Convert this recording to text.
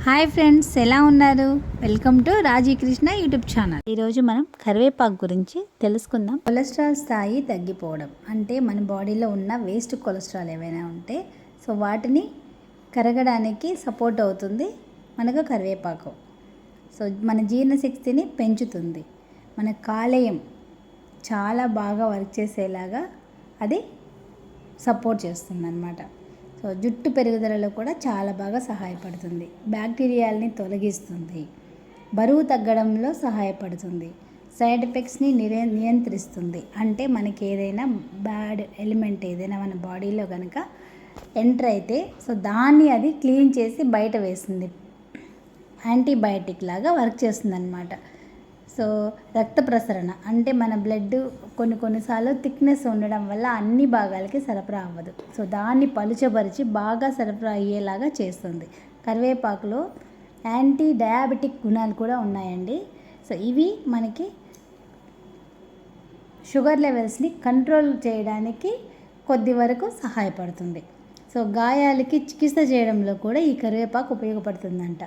Hi friends, ఎలా ఉన్నారు? Welcome to Raji Krishna YouTube channel. ఈరోజు మనం కరివేపాకు గురించి తెలుసుకుందాం. కొలెస్ట్రాల్ స్థాయి తగ్గిపోవడం అంటే మన బాడీలో ఉన్న వేస్ట్ కొలెస్ట్రాల్ ఏవైనా ఉంటే సో వాటిని కరగడానికి సపోర్ట్ అవుతుంది మనకు కరివేపాకు. సో మన జీర్ణశక్తిని పెంచుతుంది, మన కాలేయం చాలా బాగా వర్క్ చేసేలాగా అది సపోర్ట్ చేస్తుంది అన్నమాట. సో జుట్టు పెరుగుదలలో కూడా చాలా బాగా సహాయపడుతుంది, బ్యాక్టీరియాలని తొలగిస్తుంది, బరువు తగ్గడంలో సహాయపడుతుంది, సైడ్ ఎఫెక్ట్స్ని నియంత్రిస్తుంది. అంటే మనకి ఏదైనా బ్యాడ్ ఎలిమెంట్ ఏదైనా మన బాడీలో కనుక ఎంటర్ అయితే సో దాన్ని అది క్లీన్ చేసి బయట వేస్తుంది, యాంటీబయాటిక్ లాగా వర్క్ చేస్తుంది అన్నమాట. సో రక్త ప్రసరణ అంటే మన బ్లడ్ కొన్నిసార్లు థిక్నెస్ ఉండడం వల్ల అన్ని భాగాలకి సరఫరా అవ్వదు, సో దాన్ని పలుచబరిచి బాగా సరఫరా అయ్యేలాగా చేస్తుంది. కరివేపాకులో యాంటీ డయాబెటిక్ గుణాలు కూడా ఉన్నాయండి. సో ఇవి మనకి షుగర్ లెవెల్స్ని కంట్రోల్ చేయడానికి కొద్ది వరకు సహాయపడుతుంది. సో గాయాలకి చికిత్స చేయడంలో కూడా ఈ కరివేపాకు ఉపయోగపడుతుందంట.